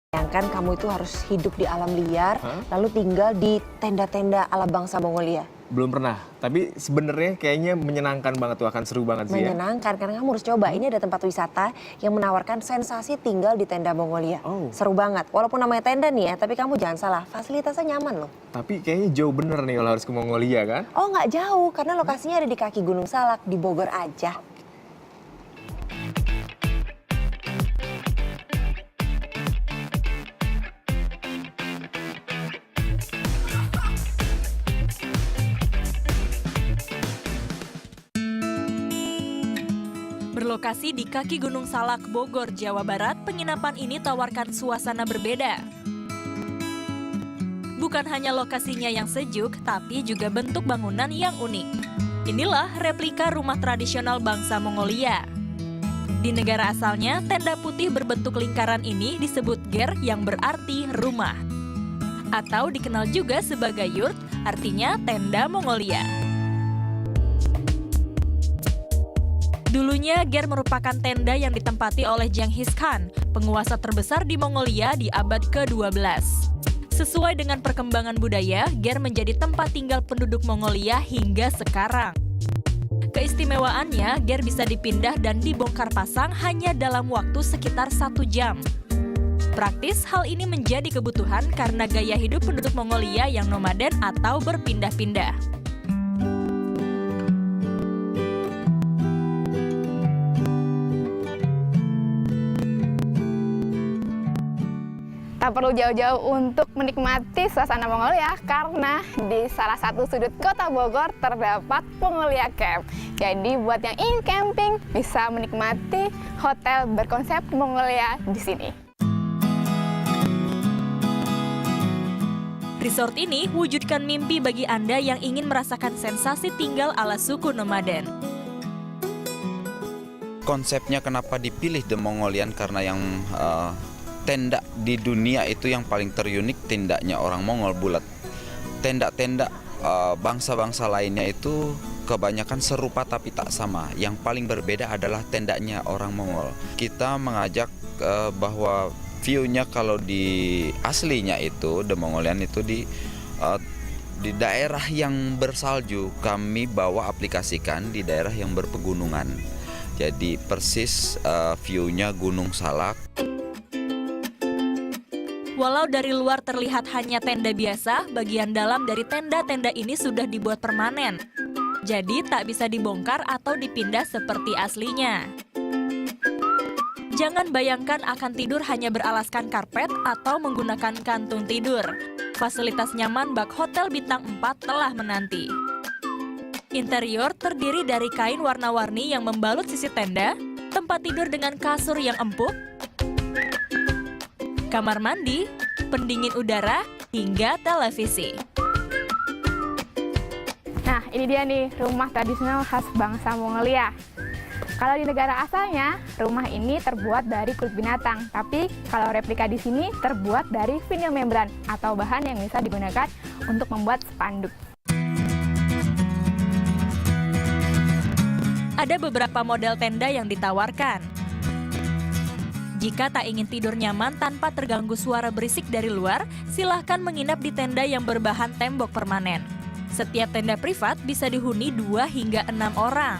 Bayangkan kamu itu harus hidup di alam liar, lalu tinggal di tenda-tenda ala bangsa Mongolia. Belum pernah, tapi sebenarnya kayaknya menyenangkan banget tuh, akan seru banget sih ya. Menyenangkan, karena kamu harus coba. Ini ada tempat wisata yang menawarkan sensasi tinggal di tenda Mongolia. Seru banget, walaupun namanya tenda nih ya, tapi kamu jangan salah, fasilitasnya nyaman loh. Tapi kayaknya jauh bener nih kalau harus ke Mongolia kan? Oh nggak jauh, karena lokasinya ada di kaki Gunung Salak, di Bogor aja. Berlokasi di kaki Gunung Salak, Bogor, Jawa Barat, penginapan ini tawarkan suasana berbeda. Bukan hanya lokasinya yang sejuk, tapi juga bentuk bangunan yang unik. Inilah replika rumah tradisional bangsa Mongolia. Di negara asalnya, tenda putih berbentuk lingkaran ini disebut ger yang berarti rumah. Atau dikenal juga sebagai yurt, artinya tenda Mongolia. Dulunya, ger merupakan tenda yang ditempati oleh Genghis Khan, penguasa terbesar di Mongolia di abad ke-12. Sesuai dengan perkembangan budaya, ger menjadi tempat tinggal penduduk Mongolia hingga sekarang. Keistimewaannya, ger bisa dipindah dan dibongkar pasang hanya dalam waktu sekitar 1 jam. Praktis, hal ini menjadi kebutuhan karena gaya hidup penduduk Mongolia yang nomaden atau berpindah-pindah. Tak perlu jauh-jauh untuk menikmati suasana Mongolia karena di salah satu sudut kota Bogor terdapat Mongolia Camp. Jadi buat yang ingin camping bisa menikmati hotel berkonsep Mongolia di sini. Resort ini wujudkan mimpi bagi Anda yang ingin merasakan sensasi tinggal ala suku nomaden. Konsepnya kenapa dipilih The Mongolian karena yang tenda di dunia itu yang paling terunik tendanya orang Mongol bulat. Tenda-tenda bangsa-bangsa lainnya itu kebanyakan serupa tapi tak sama. Yang paling berbeda adalah tendanya orang Mongol. Kita mengajak bahwa view-nya kalau di aslinya itu The Mongolian itu di daerah yang bersalju. Kami bawa aplikasikan di daerah yang berpegunungan. Jadi persis view-nya Gunung Salak. Walau dari luar terlihat hanya tenda biasa, bagian dalam dari tenda-tenda ini sudah dibuat permanen. Jadi tak bisa dibongkar atau dipindah seperti aslinya. Jangan bayangkan akan tidur hanya beralaskan karpet atau menggunakan kantung tidur. Fasilitas nyaman bak hotel bintang 4 telah menanti. Interior terdiri dari kain warna-warni yang membalut sisi tenda, tempat tidur dengan kasur yang empuk, kamar mandi, pendingin udara, hingga televisi. Nah, ini dia nih rumah tradisional khas bangsa Mongolia. Kalau di negara asalnya, rumah ini terbuat dari kulit binatang. Tapi kalau replika di sini terbuat dari vinyl membran atau bahan yang bisa digunakan untuk membuat spanduk. Ada beberapa model tenda yang ditawarkan. Jika tak ingin tidur nyaman tanpa terganggu suara berisik dari luar, silahkan menginap di tenda yang berbahan tembok permanen. Setiap tenda privat bisa dihuni 2 hingga 6 orang.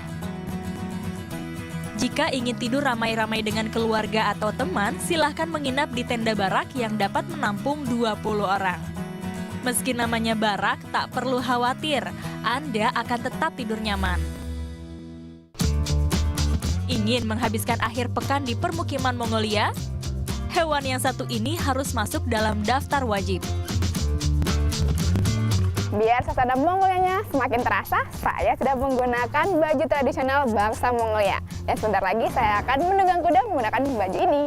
Jika ingin tidur ramai-ramai dengan keluarga atau teman, silahkan menginap di tenda barak yang dapat menampung 20 orang. Meski namanya barak, tak perlu khawatir, Anda akan tetap tidur nyaman. Ingin menghabiskan akhir pekan di permukiman Mongolia? Hewan yang satu ini harus masuk dalam daftar wajib. Biar suasana Mongolianya semakin terasa, saya sudah menggunakan baju tradisional bangsa Mongolia. Dan sebentar lagi saya akan menunggang kuda menggunakan baju ini.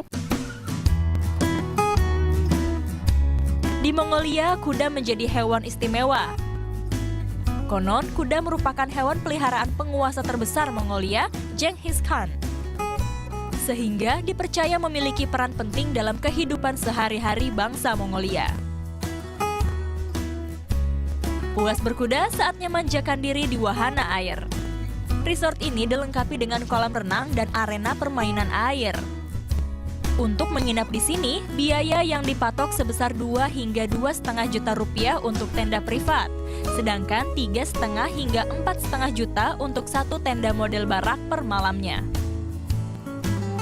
Di Mongolia, kuda menjadi hewan istimewa. Konon, kuda merupakan hewan peliharaan penguasa terbesar Mongolia, Genghis Khan. Sehingga dipercaya memiliki peran penting dalam kehidupan sehari-hari bangsa Mongolia. Puas berkuda, saatnya manjakan diri di wahana air. Resort ini dilengkapi dengan kolam renang dan arena permainan air. Untuk menginap di sini, biaya yang dipatok sebesar 2 hingga 2,5 juta rupiah untuk tenda privat. Sedangkan 3,5 hingga 4,5 juta untuk satu tenda model barak per malamnya.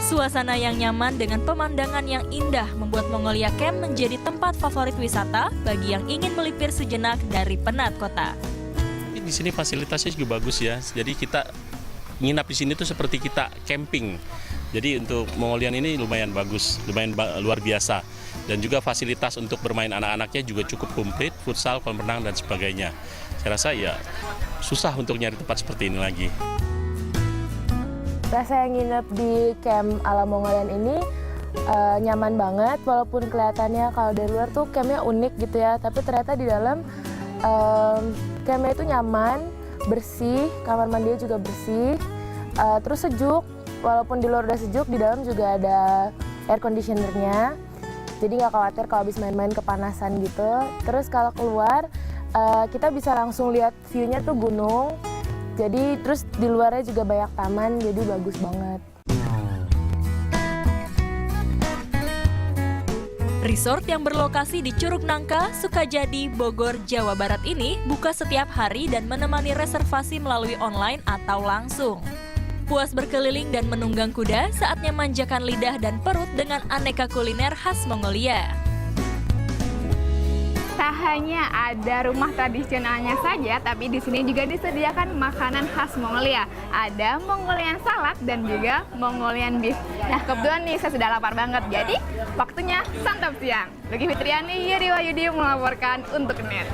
Suasana yang nyaman dengan pemandangan yang indah membuat Mongolia Camp menjadi tempat favorit wisata bagi yang ingin melipir sejenak dari penat kota. Di sini fasilitasnya juga bagus ya. Jadi kita nginap di sini tuh seperti kita camping. Jadi untuk Mongolian ini lumayan bagus, lumayan luar biasa. Dan juga fasilitas untuk bermain anak-anaknya juga cukup komplit, futsal, kolam renang, dan sebagainya. Saya rasa ya susah untuk nyari tempat seperti ini lagi. Rasa yang nginep di camp ala Mongolian ini nyaman banget, walaupun kelihatannya kalau dari luar tuh campnya unik gitu ya, tapi ternyata di dalam campnya itu nyaman, bersih, kamar mandinya juga bersih, terus sejuk. Walaupun di luar udah sejuk, di dalam juga ada air conditionernya, jadi nggak khawatir kalau habis main-main kepanasan gitu. Terus kalau keluar, kita bisa langsung lihat view-nya tuh gunung, jadi terus di luarnya juga banyak taman, jadi bagus banget. Resort yang berlokasi di Curug Nangka, Sukajadi, Bogor, Jawa Barat ini buka setiap hari dan menemani reservasi melalui online atau langsung. Puas berkeliling dan menunggang kuda, saatnya manjakan lidah dan perut dengan aneka kuliner khas Mongolia. Tak hanya ada rumah tradisionalnya saja, tapi di sini juga disediakan makanan khas Mongolia. Ada Mongolian salad dan juga Mongolian beef. Nah, kebetulan nih saya sudah lapar banget, jadi waktunya santap siang. Lugi Fitriani, Yuri Wahyudi melaporkan untuk NET.